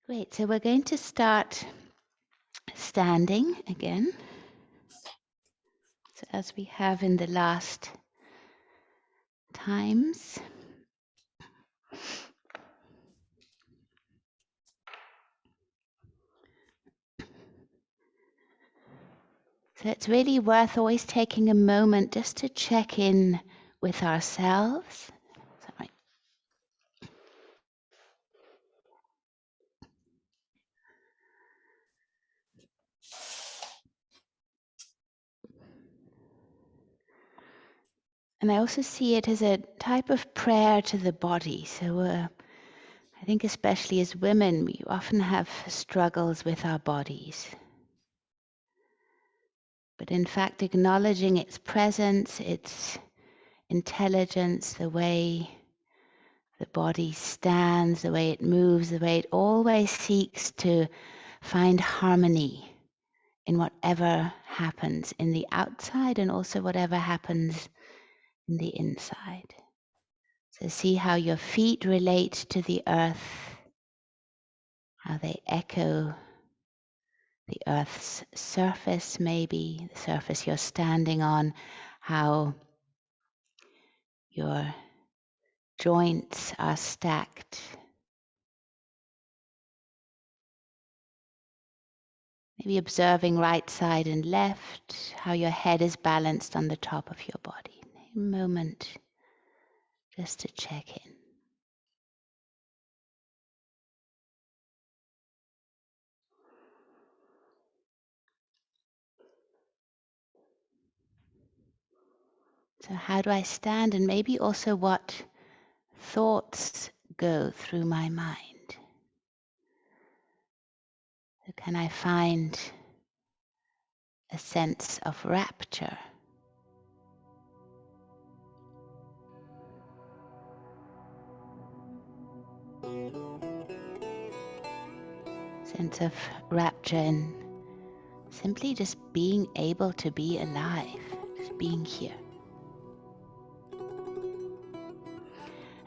Great, so we're going to start standing again. So as we have in the last times. So it's really worth always taking a moment just to check in with ourselves. Sorry. And I also see it as a type of prayer to the body. So I think especially as women, we often have struggles with our bodies. But in fact, acknowledging its presence, its intelligence, the way the body stands, the way it moves, the way it always seeks to find harmony in whatever happens in the outside and also whatever happens in the inside. So see how your feet relate to the earth, how they echo the earth's surface, maybe the surface you're standing on, how your joints are stacked. Maybe observing right side and left, how your head is balanced on the top of your body. A moment just to check in. So how do I stand, and maybe also what thoughts go through my mind? So can I find a sense of rapture? Sense of rapture in simply just being able to be alive, just being here.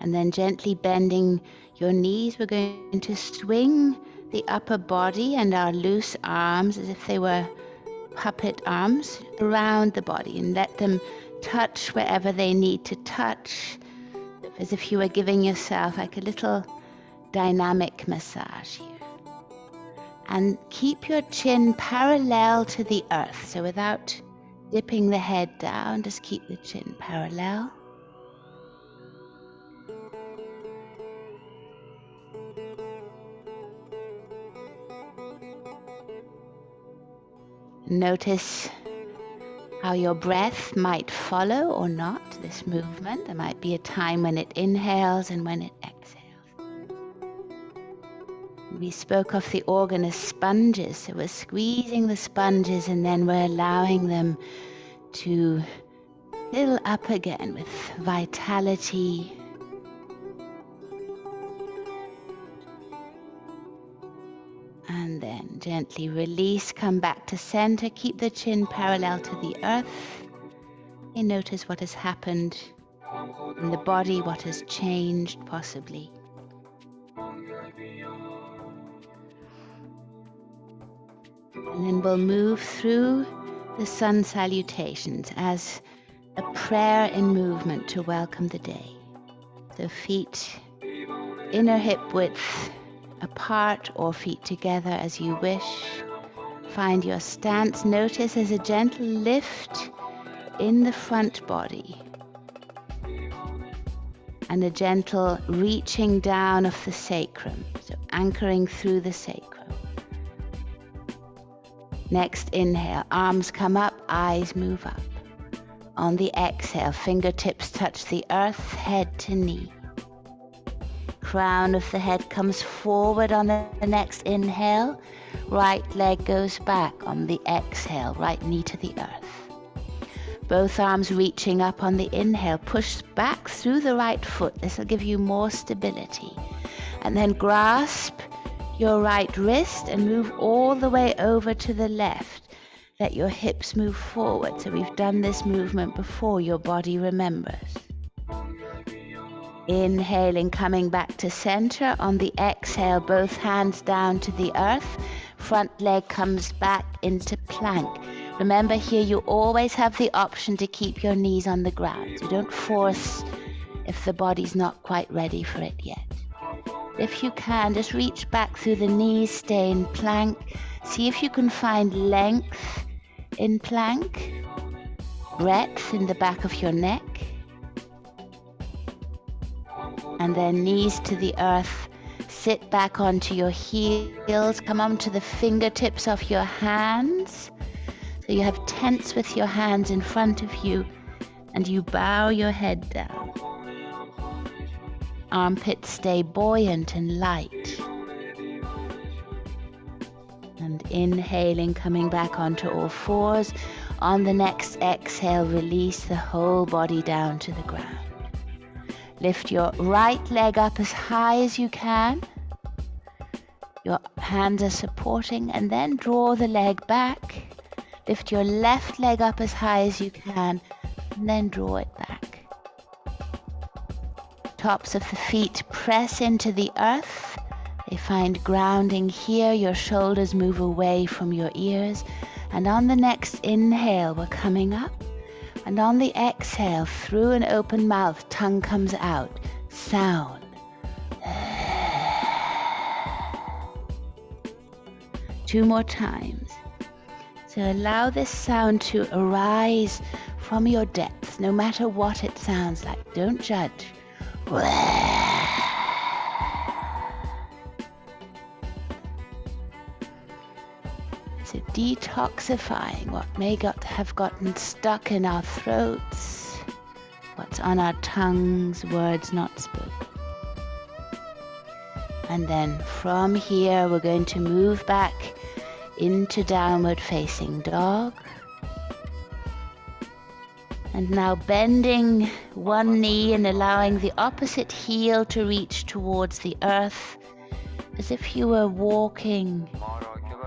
And then gently bending your knees, we're going to swing the upper body and our loose arms as if they were puppet arms around the body and let them touch wherever they need to touch, as if you were giving yourself like a little dynamic massage here. And keep your chin parallel to the earth. So without dipping the head down, just keep the chin parallel. Notice how your breath might follow or not this movement. There might be a time when it inhales and when it exhales. We spoke of the organ as sponges, so we're squeezing the sponges and then we're allowing them to fill up again with vitality. And then gently release, come back to center, keep the chin parallel to the earth. And notice what has happened in the body, what has changed possibly. And then we'll move through the sun salutations as a prayer in movement to welcome the day. So feet inner hip width apart or feet together as you wish. Find your stance. Notice there's a gentle lift in the front body and a gentle reaching down of the sacrum, so anchoring through the sacrum. Next inhale, arms come up, eyes move up. On the exhale, fingertips touch the earth, head to knee. Crown of the head comes forward on the next inhale. Right leg goes back on the exhale, right knee to the earth. Both arms reaching up on the inhale, push back through the right foot. This will give you more stability. And then grasp your right wrist and move all the way over to the left. Let your hips move forward. So we've done this movement before, your body remembers. Inhaling, coming back to center. On the exhale, both hands down to the earth. Front leg comes back into plank. Remember here, you always have the option to keep your knees on the ground. So don't force if the body's not quite ready for it yet. If you can, just reach back through the knees, stay in plank. See if you can find length in plank, breadth in the back of your neck. And then knees to the earth. Sit back onto your heels. Come onto the fingertips of your hands. So you have tense with your hands in front of you, and you bow your head down. Armpits stay buoyant and light. And inhaling, coming back onto all fours. On the next exhale, release the whole body down to the ground. Lift your right leg up as high as you can. Your hands are supporting, and then draw the leg back. Lift your left leg up as high as you can, and then draw it back. Tops of the feet press into the earth. They find grounding here. Your shoulders move away from your ears. And on the next inhale, we're coming up. And on the exhale, through an open mouth, tongue comes out. Sound. 2 more times. So allow this sound to arise from your depths, no matter what it sounds like. Don't judge. So detoxifying what may have gotten stuck in our throats, what's on our tongues, words not spoken. And then from here, we're going to move back into downward facing dog. And now bending one knee and allowing the opposite heel to reach towards the earth, as if you were walking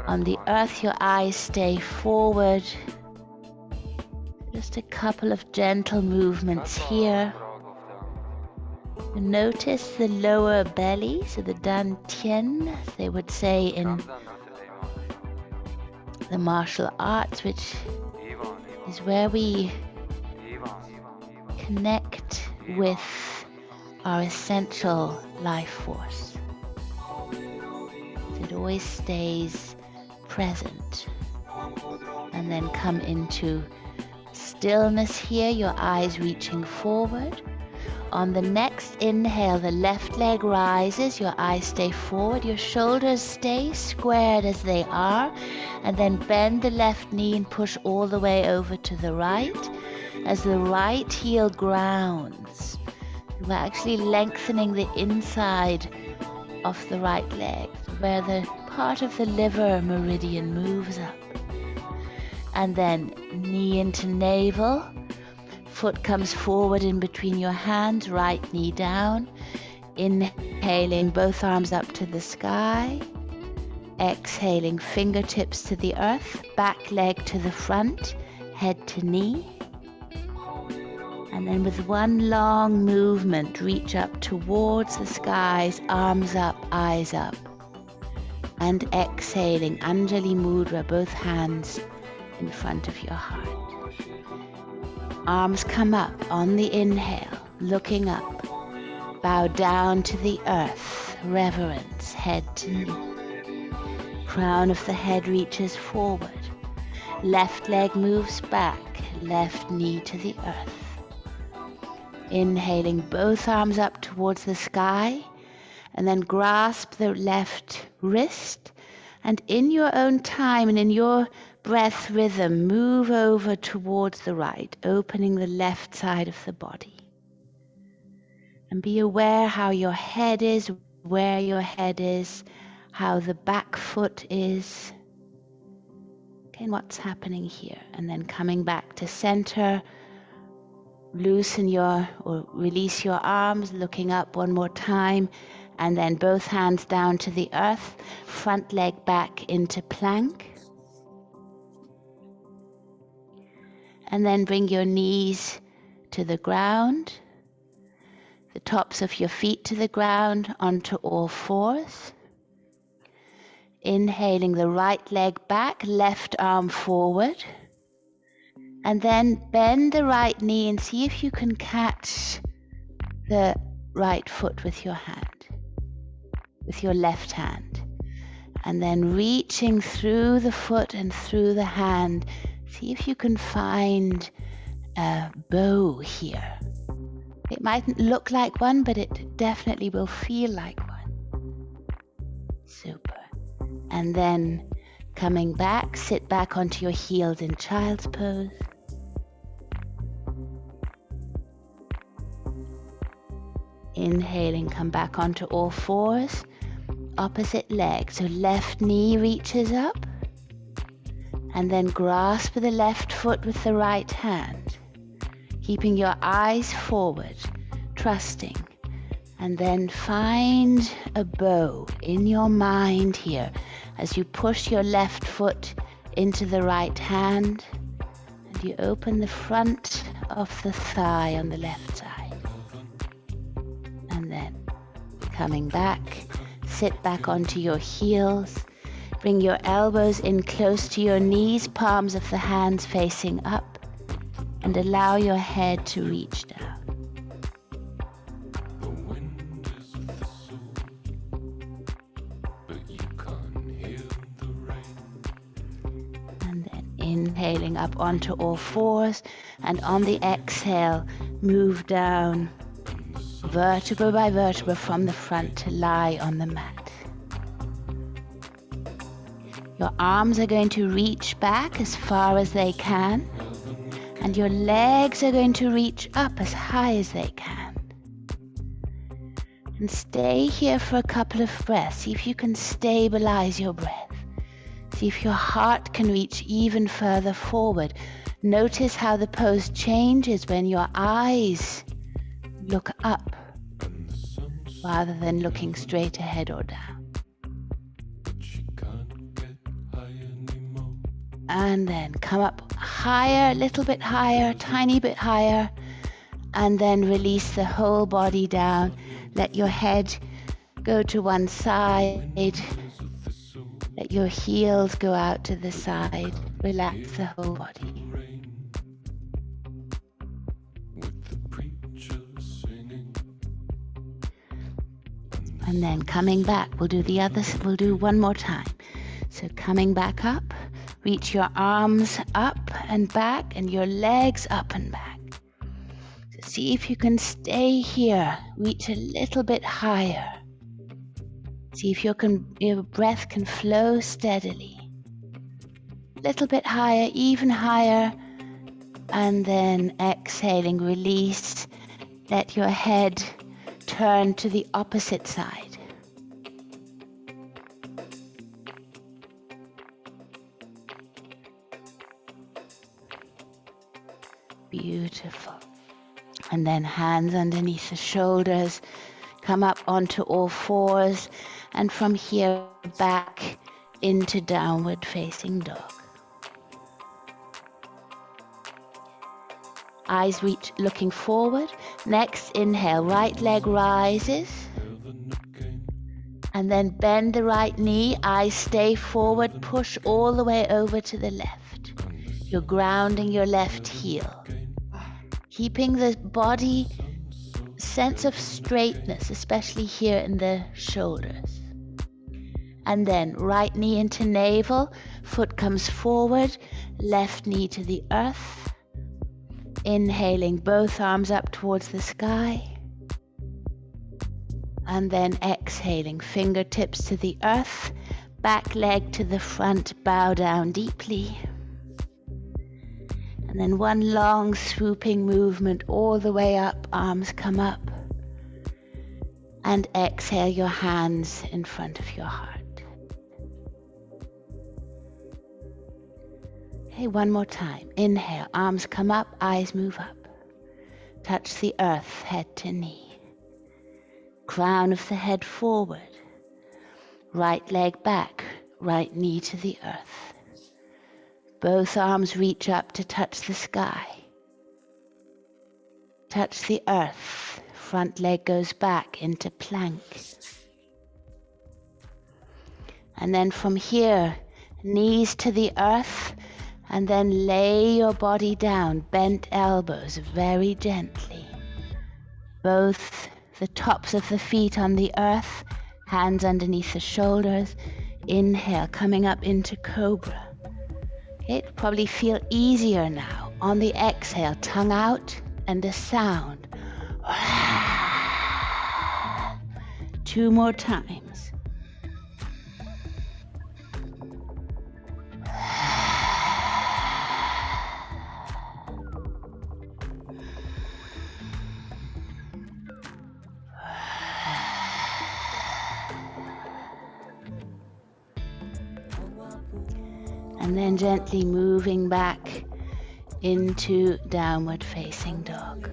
on the earth. Your eyes stay forward. Just a couple of gentle movements here. Notice the lower belly, so the dantian, as they would say in the martial arts, which is where we connect with our essential life force. So it always stays present. And then come into stillness here, your eyes reaching forward. On the next inhale, the left leg rises, your eyes stay forward, your shoulders stay squared as they are, and then bend the left knee and push all the way over to the right as the right heel grounds. We're actually lengthening the inside of the right leg, where the part of the liver meridian moves up. And then knee into navel. Foot comes forward in between your hands, right knee down. Inhaling, both arms up to the sky. Exhaling, fingertips to the earth, back leg to the front, head to knee. And then with one long movement, reach up towards the skies, arms up, eyes up. And exhaling, Anjali Mudra, both hands in front of your heart. Arms come up on the inhale, looking up. Bow down to the earth, reverence, head to knee. Crown of the head reaches forward. Left leg moves back, left knee to the earth. Inhaling, both arms up towards the sky, and then grasp the left wrist, and in your own time and in your breath rhythm, move over towards the right, opening the left side of the body. And be aware how your head is, where your head is, how the back foot is. Okay, and what's happening here? And then coming back to center, loosen or release your arms, looking up one more time, and then both hands down to the earth, front leg back into plank. And then bring your knees to the ground. the tops of your feet to the ground, onto all fours. Inhaling the right leg back, left arm forward. And then bend the right knee and see if you can catch the right foot with your hand, with your left hand. And then reaching through the foot and through the hand, see if you can find a bow here. It mightn't look like one, but it definitely will feel like one. Super. And then coming back, sit back onto your heels in child's pose. Inhaling, come back onto all fours. Opposite leg, so left knee reaches up. And then grasp the left foot with the right hand. Keeping your eyes forward, trusting. And then find a bow in your mind here as you push your left foot into the right hand. And you open the front of the thigh on the left side. And then coming back, sit back onto your heels. Bring your elbows in close to your knees, palms of the hands facing up. And allow your head to reach down. The wind is with the soul, but you can't hear the rain. And then inhaling up onto all fours, and on the exhale, move down vertebra by vertebra from the front to lie on the mat. Your arms are going to reach back as far as they can. And your legs are going to reach up as high as they can. And stay here for a couple of breaths. See if you can stabilize your breath. See if your heart can reach even further forward. Notice how the pose changes when your eyes look up rather than looking straight ahead or down. And then come up higher, a little bit higher, tiny bit higher, and then release the whole body down. Let your head go to one side. Let your heels go out to the side. Relax the whole body. And then coming back, we'll do one more time. So coming back up. Reach your arms up and back and your legs up and back. So see if you can stay here. Reach a little bit higher. See if your breath can flow steadily. A little bit higher, even higher. And then exhaling, release. Let your head turn to the opposite side. Beautiful. And then hands underneath the shoulders, come up onto all fours, and from here back into downward facing dog. Eyes looking forward. Next, inhale, right leg rises. And then bend the right knee, eyes stay forward, push all the way over to the left. You're grounding your left heel. Keeping the body sense of straightness, especially here in the shoulders. And then right knee into navel, foot comes forward, left knee to the earth. Inhaling, both arms up towards the sky. And then exhaling, fingertips to the earth, back leg to the front, bow down deeply. And then one long swooping movement all the way up, arms come up. And exhale, your hands in front of your heart. Okay, one more time. Inhale, arms come up, eyes move up. Touch the earth, head to knee. Crown of the head forward. Right leg back, right knee to the earth. Both arms reach up to touch the sky. Touch the earth, front leg goes back into plank. And then from here, knees to the earth, and then lay your body down, bent elbows very gently. Both the tops of the feet on the earth, hands underneath the shoulders. Inhale, coming up into cobra. Okay, it'll probably feel easier now. On the exhale, tongue out and a sound. 2 more times. And then gently moving back into downward facing dog.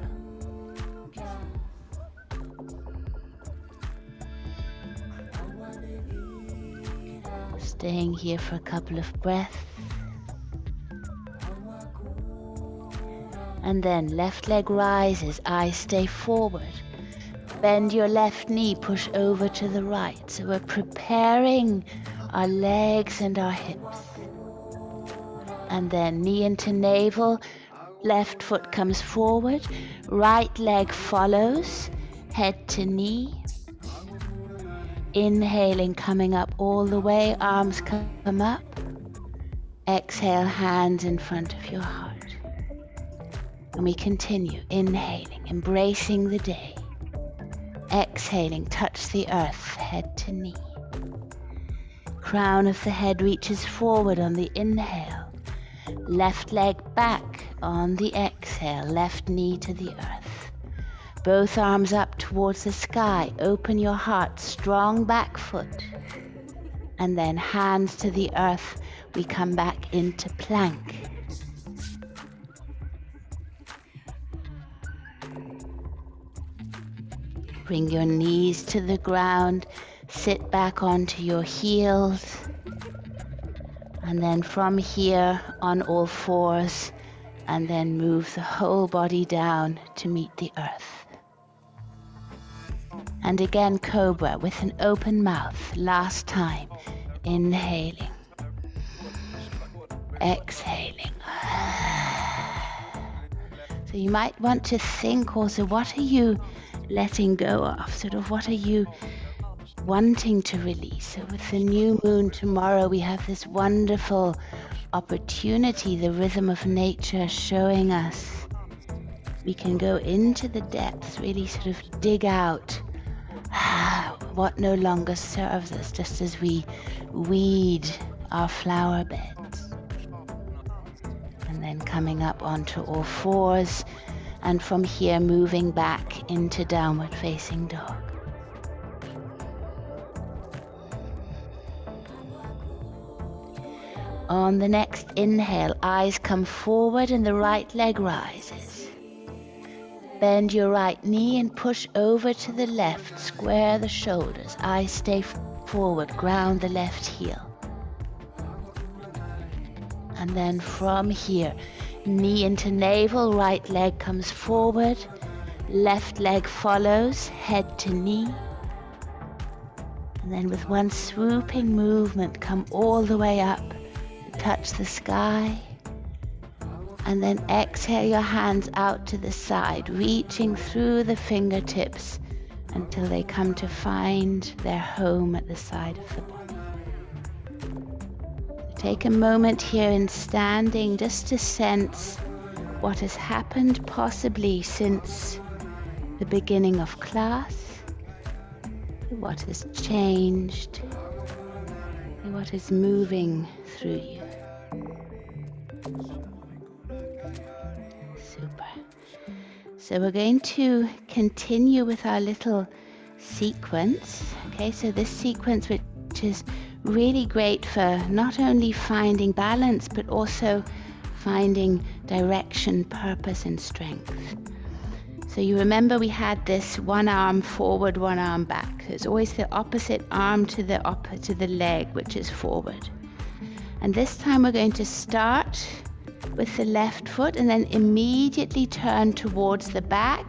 Staying here for a couple of breaths. And then left leg rises, eyes stay forward. Bend your left knee, push over to the right. So we're preparing our legs and our hips. And then knee into navel, left foot comes forward, right leg follows, head to knee. Inhaling, coming up all the way, arms come up. Exhale, hands in front of your heart. And we continue, inhaling, embracing the day. Exhaling, touch the earth, head to knee. Crown of the head reaches forward on the inhale. Left leg back on the exhale, left knee to the earth. Both arms up towards the sky, open your heart, strong back foot. And then hands to the earth, we come back into plank. Bring your knees to the ground, sit back onto your heels. And then from here on all fours, and then move the whole body down to meet the earth. And again, cobra with an open mouth, last time, inhaling, exhaling. So you might want to think also, what are you letting go of? Sort of what are you wanting to release? So with the new moon tomorrow, we have this wonderful opportunity, the rhythm of nature showing us we can go into the depths, really sort of dig out what no longer serves us, just as we weed our flower beds. And then coming up onto all fours, and from here moving back into downward facing dog. On the next inhale, eyes come forward and the right leg rises. Bend your right knee and push over to the left, square the shoulders, eyes stay forward, ground the left heel. And then from here, knee into navel, right leg comes forward, left leg follows, head to knee. And then with one swooping movement, come all the way up, touch the sky. And then exhale your hands out to the side, reaching through the fingertips until they come to find their home at the side of the body. Take a moment here in standing just to sense what has happened possibly since the beginning of class, what has changed, what is moving through you. Super. So we're going to continue with our little sequence. Okay, so this sequence, which is really great for not only finding balance, but also finding direction, purpose, and strength. So you remember we had this one arm forward, one arm back. There's always the opposite arm to the leg, which is forward. And this time we're going to start with the left foot and then immediately turn towards the back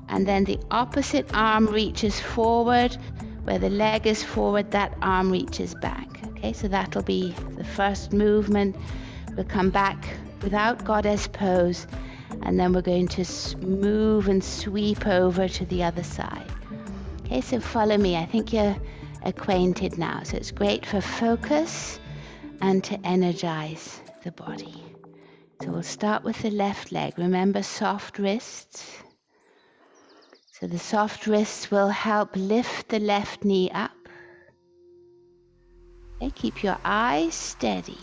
And then the opposite arm reaches forward. Where the leg is forward, that arm reaches back. Okay, so that'll be the first movement. We'll come back without goddess pose, and then we're going to move and sweep over to the other side. Okay, so follow me. I think you're acquainted now. So it's great for focus and to energize the body. So we'll start with the left leg. Remember, soft wrists. So the soft wrists will help lift the left knee up. Okay, keep your eyes steady.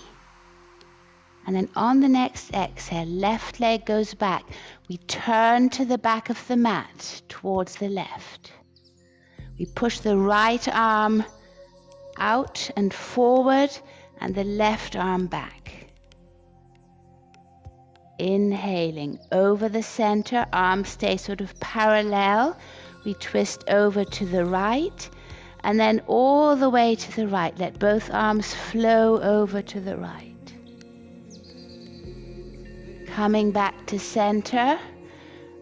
And then on the next exhale, left leg goes back. We turn to the back of the mat towards the left. We push the right arm out and forward and the left arm back. Inhaling over the center, arms stay sort of parallel. We twist over to the right and then all the way to the right. Let both arms flow over to the right. Coming back to center,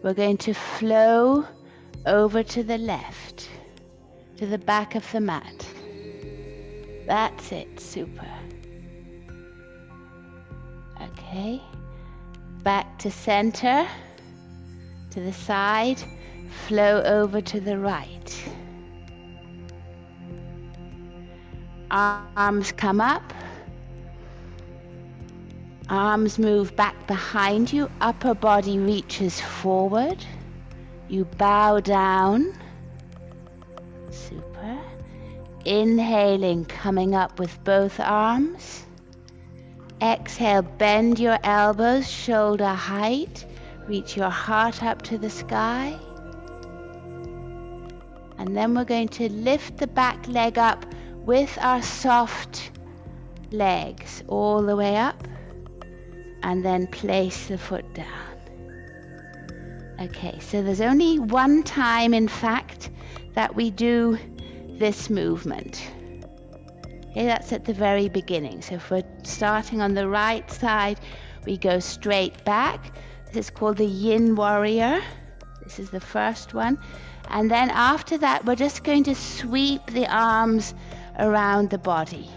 we're going to flow over to the left, to the back of the mat. That's it, super. Okay. Back to center, to the side, flow over to the right. Arms come up, arms move back behind you, upper body reaches forward, you bow down, super. Inhaling, coming up with both arms. Exhale, bend your elbows, shoulder height, reach your heart up to the sky. And then we're going to lift the back leg up with our soft legs all the way up, and then place the foot down. Okay, so there's only one time, in fact, that we do this movement. Okay, that's at the very beginning. So if we're starting on the right side, we go straight back. This is called the Yin Warrior. This is the first one. And then after that, we're just going to sweep the arms around the body.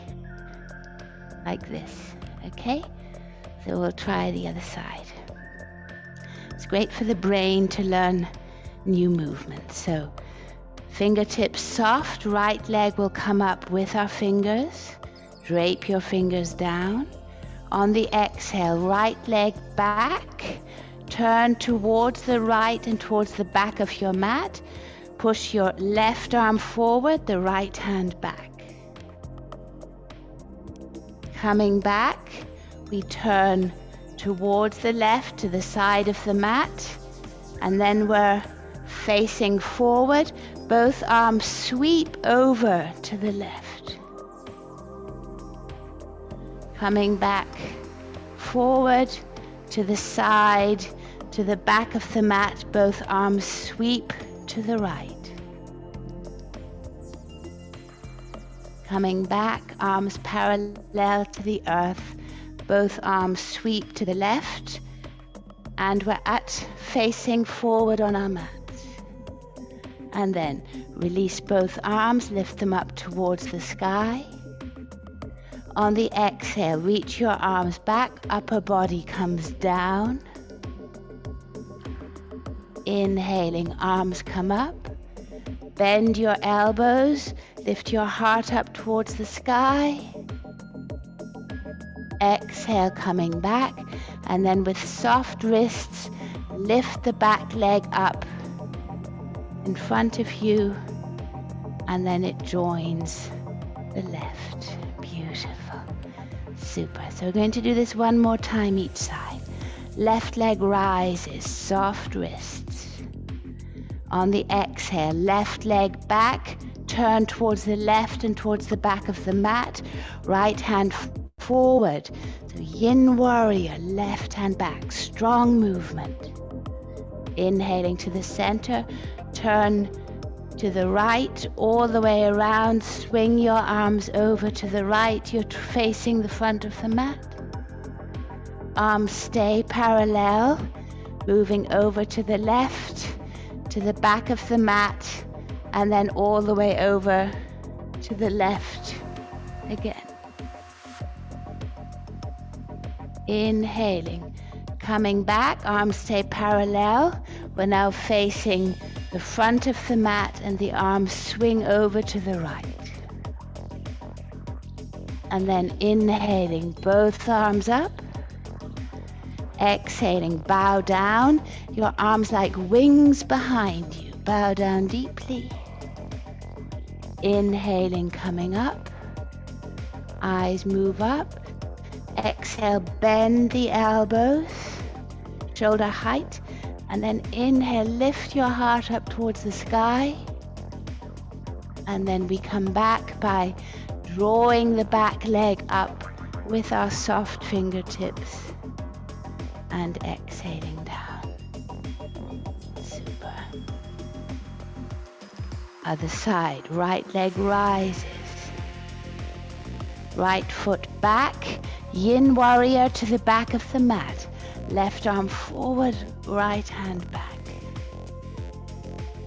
Like this, okay? So we'll try the other side. It's great for the brain to learn new movements. So fingertips soft, right leg will come up with our fingers. Drape your fingers down. On the exhale, right leg back. Turn towards the right and towards the back of your mat. Push your left arm forward, the right hand back. Coming back, we turn towards the left to the side of the mat, and then we're facing forward. Both arms sweep over to the left. Coming back forward to the side, to the back of the mat, both arms sweep to the right. Coming back, arms parallel to the earth, both arms sweep to the left, and we're facing forward on our mats. And then release both arms, lift them up towards the sky. On the exhale, reach your arms back, upper body comes down. Inhaling, arms come up. Bend your elbows, lift your heart up towards the sky. Exhale, coming back, and then with soft wrists, lift the back leg up in front of you, and then it joins the left. Beautiful. Super. So we're going to do this one more time each side. Left leg rises, soft wrists. On the exhale, left leg back, turn towards the left and towards the back of the mat. Right hand forward. So Yin Warrior, left hand back, strong movement. Inhaling to the center, turn to the right, all the way around, swing your arms over to the right, you're facing the front of the mat. Arms stay parallel, moving over to the left, to the back of the mat, and then all the way over to the left again. Inhaling, coming back, arms stay parallel. We're now facing the front of the mat and the arms swing over to the right. And then inhaling, both arms up. Exhaling, bow down, your arms like wings behind you. Bow down deeply. Inhaling, coming up. Eyes move up. Exhale, bend the elbows, shoulder height. And then inhale, lift your heart up towards the sky. And then we come back by drawing the back leg up with our soft fingertips and exhaling down. Super. Other side, right leg rises. Right foot back, yin warrior to the back of the mat. Left arm forward, right hand back.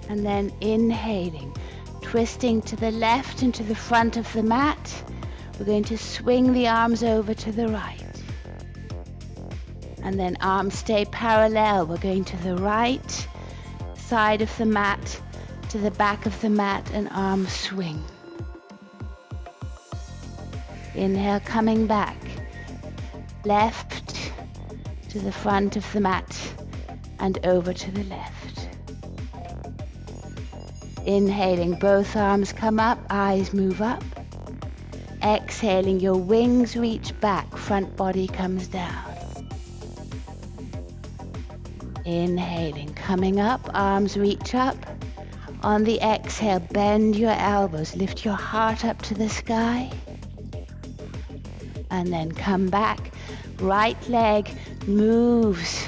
And then inhaling, twisting to the left and to the front of the mat. We're going to swing the arms over to the right. And then arms stay parallel. We're going to the right side of the mat, to the back of the mat, and arms swing. Inhale, coming back. Left to the front of the mat and over to the left. Inhaling, both arms come up, eyes move up. Exhaling, your wings reach back, front body comes down. Inhaling, coming up, arms reach up. On the exhale, bend your elbows, lift your heart up to the sky. And then come back. Right leg moves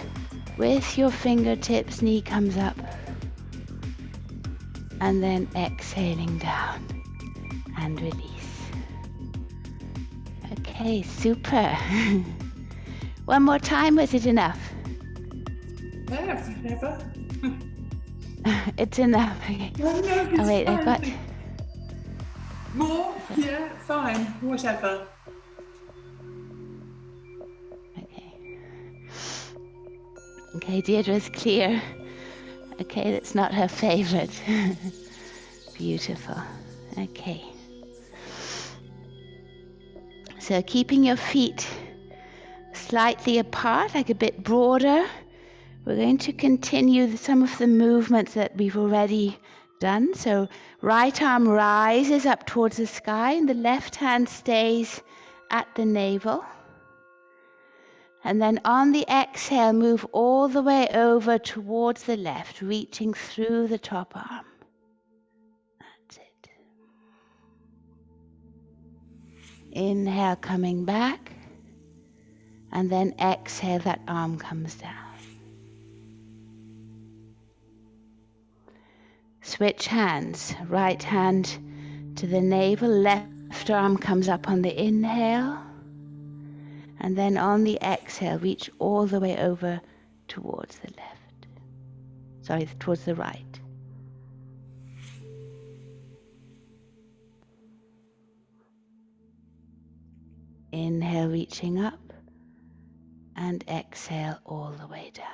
with your fingertips, knee comes up. And then exhaling down and release. Okay, super. One more time, was it enough? Yeah, never. It's enough. Okay. No, it's Oh wait, I've got... fine. More? Yeah, fine, whatever. Okay, Deirdre's clear. Okay, that's not her favorite. Beautiful. Okay. So keeping your feet slightly apart, like a bit broader, we're going to continue some of the movements that we've already done. So right arm rises up towards the sky and the left hand stays at the navel. And then on the exhale, move all the way over towards the left, reaching through the top arm. That's it. Inhale, coming back. And then exhale, that arm comes down. Switch hands. Right hand to the navel, left arm comes up on the inhale. And then on the exhale, reach all the way over towards the left. Sorry, towards the right. Inhale, reaching up. And exhale all the way down.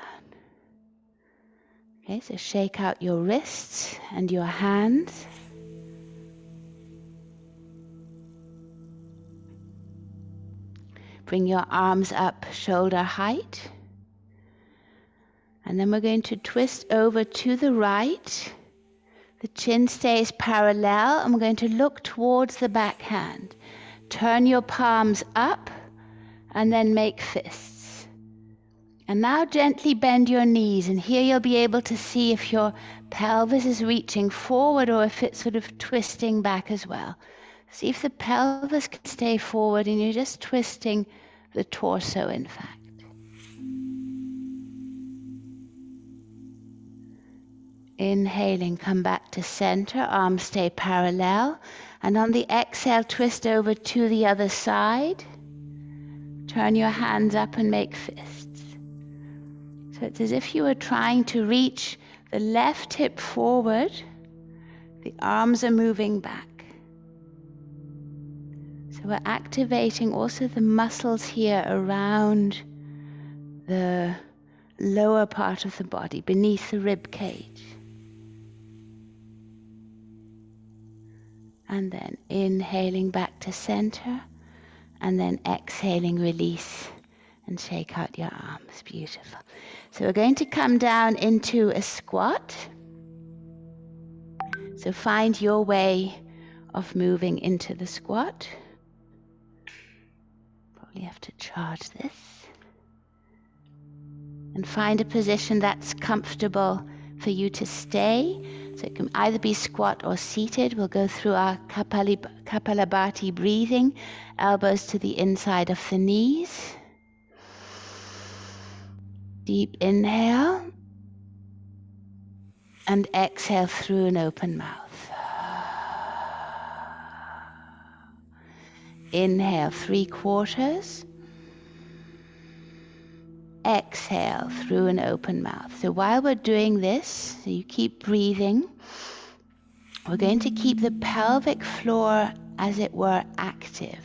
Okay, so shake out your wrists and your hands. Bring your arms up shoulder height. And then we're going to twist over to the right. The chin stays parallel and we're going to look towards the back hand. Turn your palms up and then make fists. And now gently bend your knees, and here you'll be able to see if your pelvis is reaching forward or if it's sort of twisting back as well. See if the pelvis can stay forward and you're just twisting the torso, in fact. Inhaling, come back to center, arms stay parallel. And on the exhale, twist over to the other side. Turn your hands up and make fists. So it's as if you were trying to reach The left hip forward, the arms are moving back. So we're activating also the muscles here around the lower part of the body, beneath the rib cage. And then inhaling back to center, and then exhaling, release, and shake out your arms. Beautiful. So we're going to come down into a squat. So find your way of moving into the squat. Probably have to charge this. And find a position that's comfortable for you to stay. So it can either be squat or seated. We'll go through our Kapalabhati breathing, elbows to the inside of the knees. Deep inhale. And exhale through an open mouth. Inhale 3/4. Exhale through an open mouth. So while we're doing this, so you keep breathing, we're going to keep the pelvic floor, as it were, active.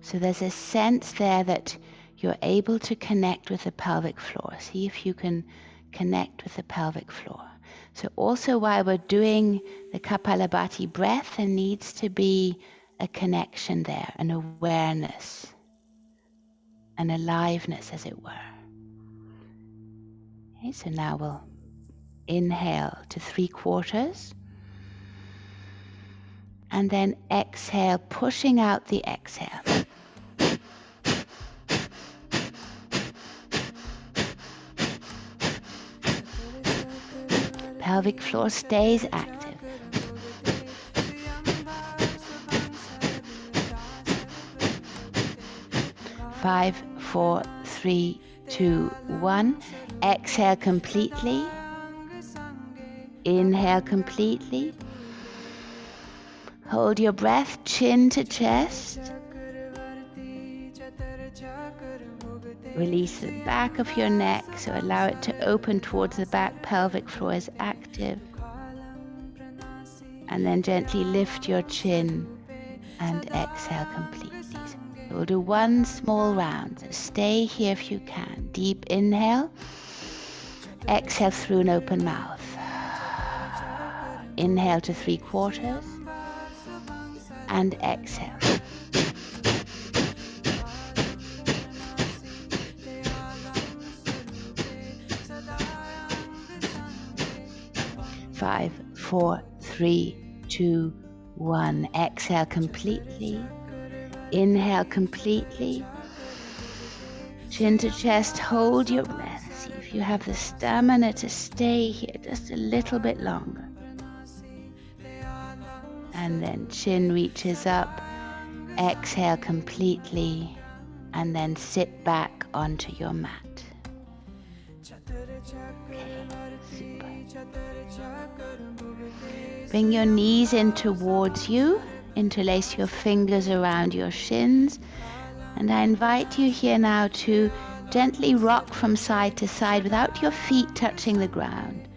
So there's a sense there that you're able to connect with the pelvic floor. See if you can connect with the pelvic floor. So also while we're doing the Kapalabhati breath, there needs to be a connection there, an awareness, an aliveness, as it were. Okay, so now we'll inhale to 3/4. And then exhale, pushing out the exhale. Pelvic floor stays active. Five, 4, 3, 2, 1. Exhale completely. Inhale completely. Hold your breath, chin to chest. Release the back of your neck, so allow it to open towards the back. Pelvic floor is active. And then gently lift your chin and exhale completely. So we'll do one small round. So stay here if you can. Deep inhale. Exhale through an open mouth. Inhale to 3/4. And exhale. Five, 4, 3, 2, 1. Exhale completely. Inhale completely. Chin to chest, hold your breath. See if you have the stamina to stay here just a little bit longer. And then chin reaches up. Exhale completely. And then sit back onto your mat. Okay, super. Bring your knees in towards you. Interlace your fingers around your shins. And I invite you here now to gently rock from side to side without your feet touching the ground.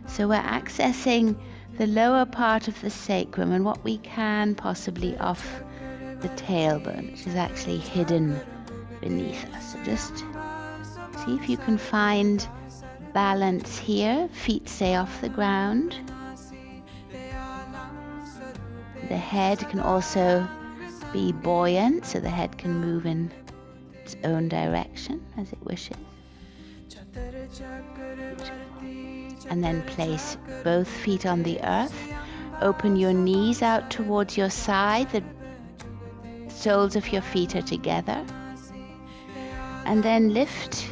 So we're accessing the lower part of the sacrum and what we can possibly off the tailbone, which is actually hidden beneath us. So just see if you can find balance here. Feet stay off the ground. The head can also be buoyant, so the head can move in its own direction as it wishes. And then place both feet on the earth. Open your knees out towards your side. The soles of your feet are together. And then lift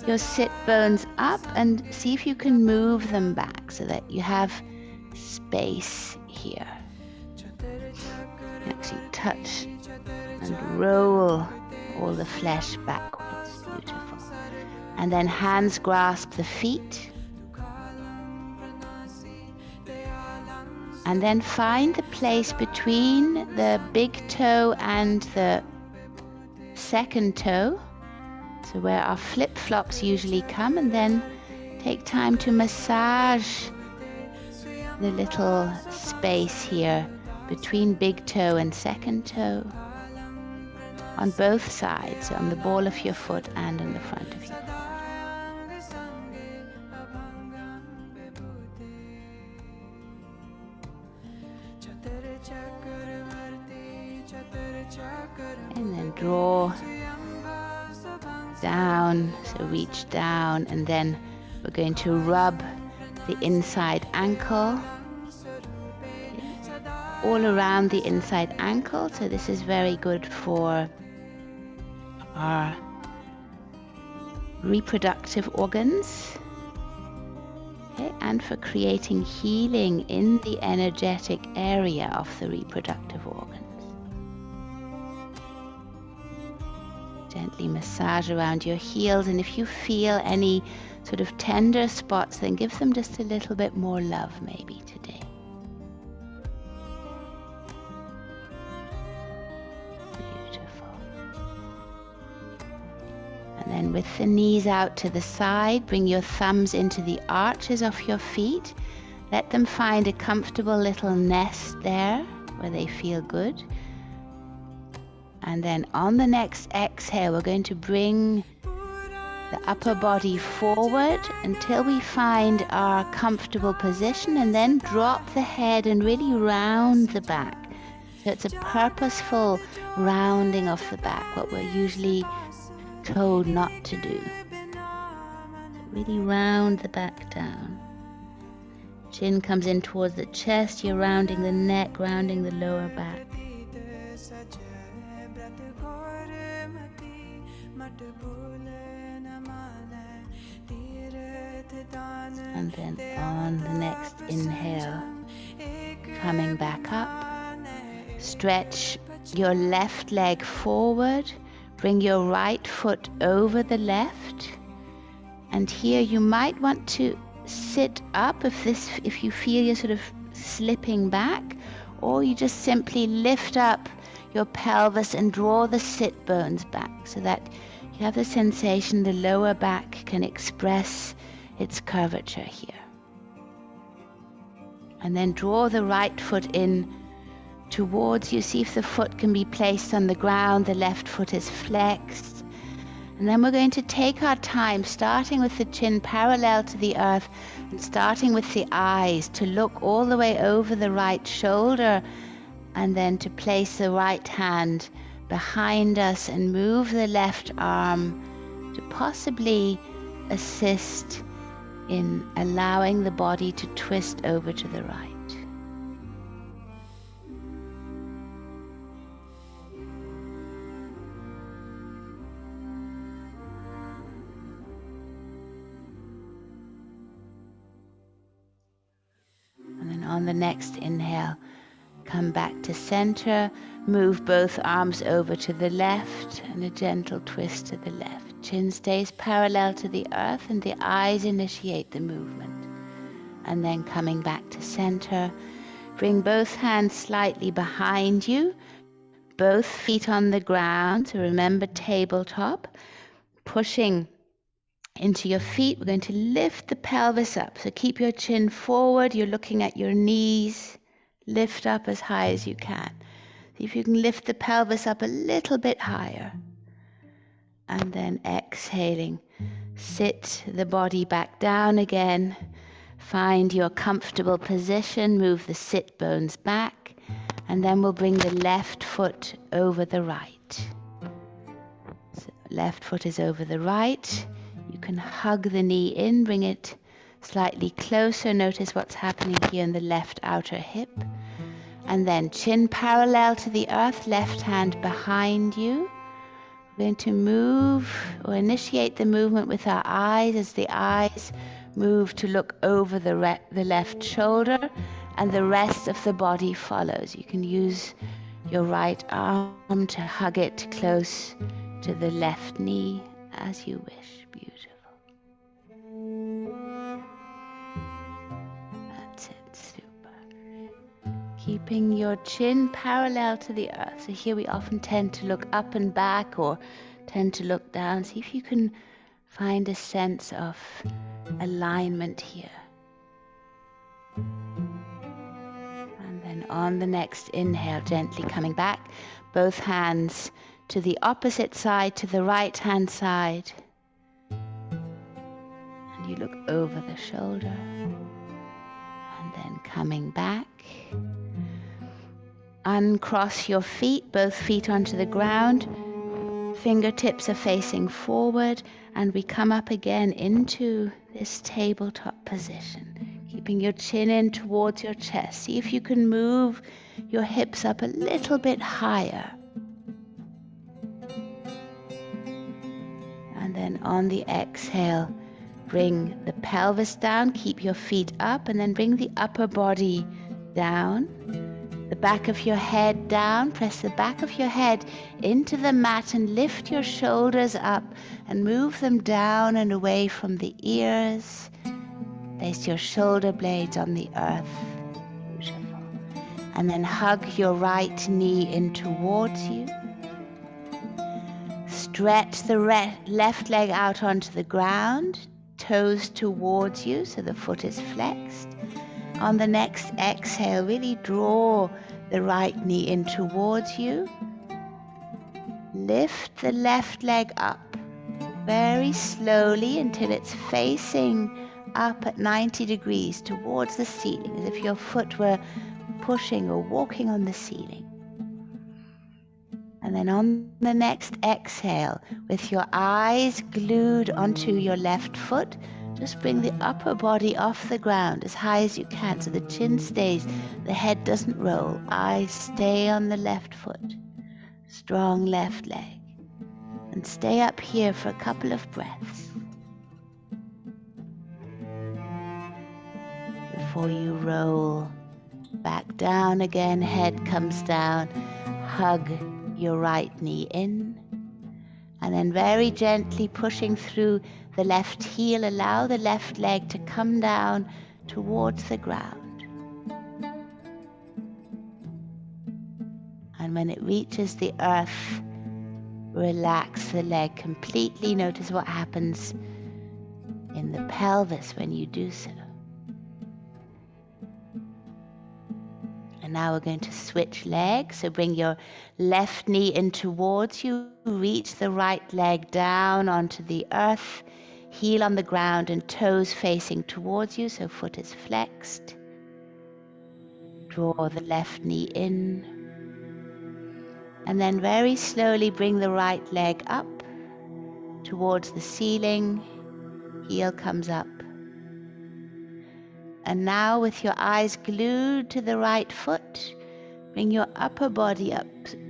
your sit bones up and see if you can move them back so that you have space here. Actually touch and roll all the flesh backwards. Beautiful. And then hands grasp the feet. And then find the place between the big toe and the second toe. So where our flip-flops usually come, and then Take time to massage the little space here between big toe and second toe on both sides, on the ball of your foot and on the front of your foot. And then draw down, so reach down, and then we're going to rub the inside ankle, all around the inside ankle. So this is very good for our reproductive organs, okay, and for creating healing in the energetic area of the reproductive organs. Gently massage around your heels, and if you feel any sort of tender spots, then give them just a little bit more love maybe today. Beautiful. And then with the knees out to the side, bring your thumbs into the arches of your feet. Let them find a comfortable little nest there where they feel good. And then on the next exhale, we're going to bring the upper body forward until we find our comfortable position, and then drop the head and really round the back. So it's a purposeful rounding of the back, what we're usually told not to do. So really round the back down. Chin comes in towards the chest, you're rounding the neck, rounding the lower back. And then on the next inhale, coming back up, stretch your left leg forward, bring your right foot over the left, and here you might want to sit up if you feel you're sort of slipping back, or you just simply lift up your pelvis and draw the sit bones back so that you have the sensation the lower back can express its curvature here. And then draw the right foot in towards you. See if the foot can be placed on the ground. The left foot is flexed. And then we're going to take our time, starting with the chin parallel to the earth and starting with the eyes, to look all the way over the right shoulder, and then to place the right hand behind us and move the left arm to possibly assist in allowing the body to twist over to the right. And then on the next inhale, come back to center, move both arms over to the left and a gentle twist to the left. Chin stays parallel to the earth and the eyes initiate the movement. And then coming back to center, bring both hands slightly behind you, both feet on the ground, so remember tabletop. Pushing into your feet, we're going to lift the pelvis up. So keep your chin forward, you're looking at your knees, lift up as high as you can. See if you can lift the pelvis up a little bit higher. And then exhaling, sit the body back down again. Find your comfortable position, move the sit bones back, and then we'll bring the left foot over the right. So left foot is over the right. You can hug the knee in, bring it slightly closer. Notice what's happening here in the left outer hip. And then chin parallel to the earth, left hand behind you. We're going to move or initiate the movement with our eyes as the eyes move to look over the left shoulder, and the rest of the body follows. You can use your right arm to hug it close to the left knee as you wish. Beautiful. That's it. Super. Keeping your chin parallel to the earth. So here we often tend to look up and back or tend to look down. See if you can Find a sense of alignment here. And then on the next inhale, gently coming back, both hands to the opposite side, to the right hand side. And you look over the shoulder. And then coming back. Uncross your feet, both feet onto the ground. Fingertips are facing forward, and we come up again into this tabletop position, keeping your chin in towards your chest. See if you can move your hips up a little bit higher. And then on the exhale, bring the pelvis down, keep your feet up, and then bring the upper body down. The back of your head down, press the back of your head into the mat and lift your shoulders up and move them down and away from the ears. Place your shoulder blades on the earth. Beautiful. And then hug your right knee in towards you. Stretch the left leg out onto the ground, toes towards you so the foot is flexed. On the next exhale, really draw the right knee in towards you. Lift the left leg up very slowly until it's facing up at 90 degrees towards the ceiling, as if your foot were pushing or walking on the ceiling. And then on the next exhale, with your eyes glued onto your left foot, just bring the upper body off the ground as high as you can so the chin stays, the head doesn't roll. Eyes stay on the left foot. Strong left leg. And stay up here for a couple of breaths before you roll back down again. Head comes down. Hug your right knee in. And then very gently pushing through the left heel, allow the left leg to come down towards the ground. And when it reaches the earth, relax the leg completely. Notice what happens in the pelvis when you do so. And now we're going to switch legs. So bring your left knee in towards you. Reach the right leg down onto the earth. Heel on the ground and toes facing towards you, so foot is flexed. Draw the left knee in. And then very slowly bring the right leg up towards the ceiling. Heel comes up. And now with your eyes glued to the right foot, bring your upper body up.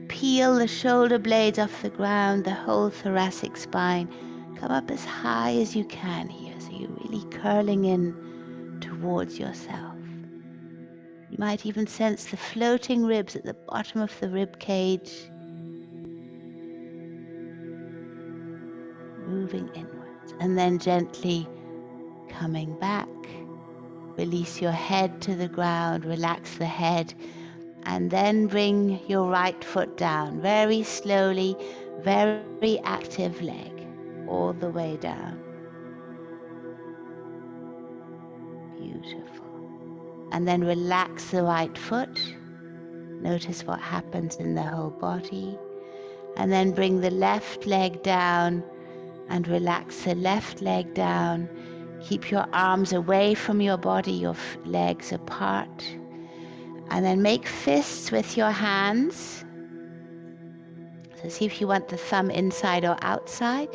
Peel the shoulder blades off the ground, the whole thoracic spine. Come up as high as you can here, so you're really curling in towards yourself. You might even sense the floating ribs at the bottom of the rib cage, moving inwards. And then gently coming back. Release your head to the ground, relax the head, and then bring your right foot down very slowly, very active leg. All the way down. Beautiful. And then relax the right foot. Notice what happens in the whole body. And then bring the left leg down and relax the left leg down. Keep your arms away from your body, your legs apart. And then make fists with your hands. So see if you want the thumb inside or outside.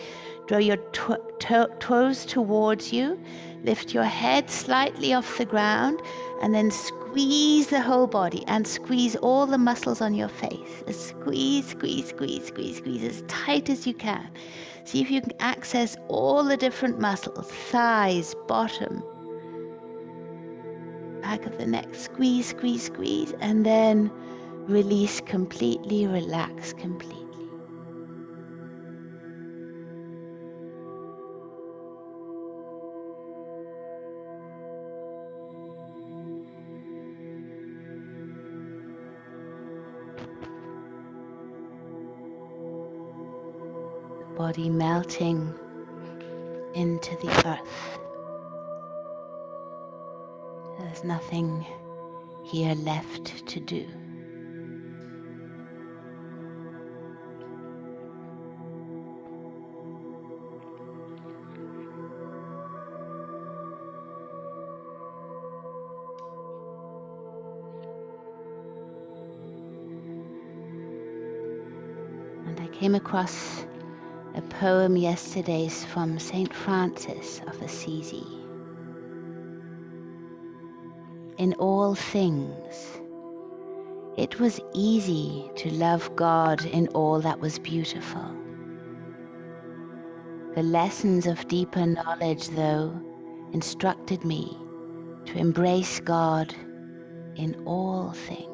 Draw your toes towards you. Lift your head slightly off the ground and then squeeze the whole body and squeeze all the muscles on your face. Squeeze, squeeze, squeeze, squeeze, squeeze as tight as you can. See if you can access all the different muscles, thighs, bottom, back of the neck. Squeeze, squeeze, squeeze, and then release completely, relax completely. Body melting into the earth. There's nothing here left to do. And I came across a poem yesterday from Saint Francis of Assisi. In all things, it was easy to love God in all that was beautiful. The lessons of deeper knowledge, though, instructed me to embrace God in all things.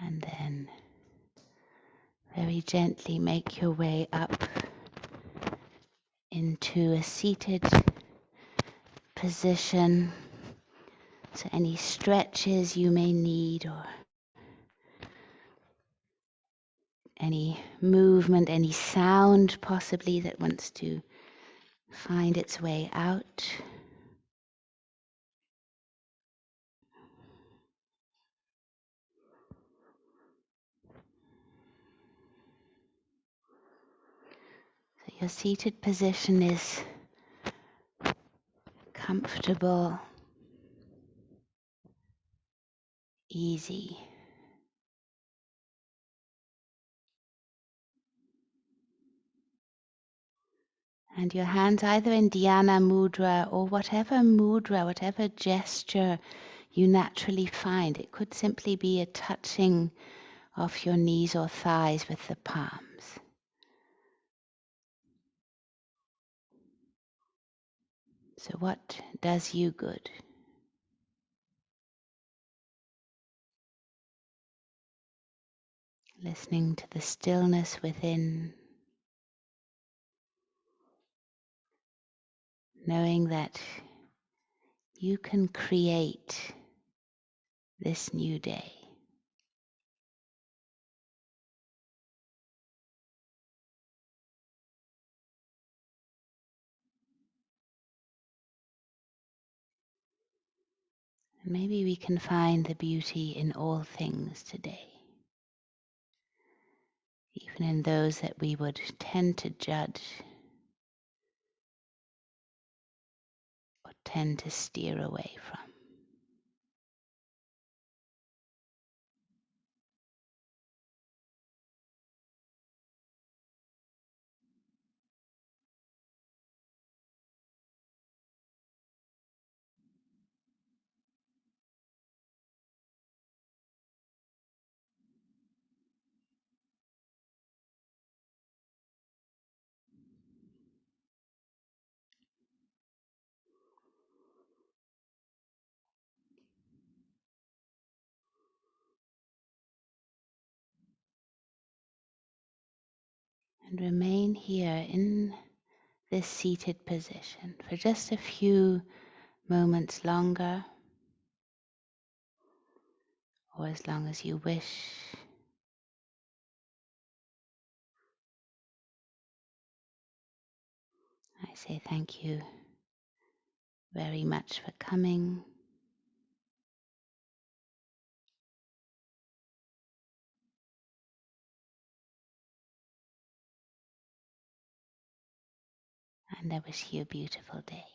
And then very gently make your way up into a seated position. So any stretches you may need, or any movement, any sound possibly that wants to find its way out. So your seated position is comfortable, easy. And your hands either in dhyana mudra or whatever mudra, whatever gesture you naturally find. It could simply be a touching of your knees or thighs with the palms. So what does you good? Listening to the stillness within, knowing that you can create this new day. And maybe we can find the beauty in all things today, even in those that we would tend to judge or tend to steer away from. And remain here in this seated position for just a few moments longer, or as long as you wish. I say thank you very much for coming. And I wish you a beautiful day.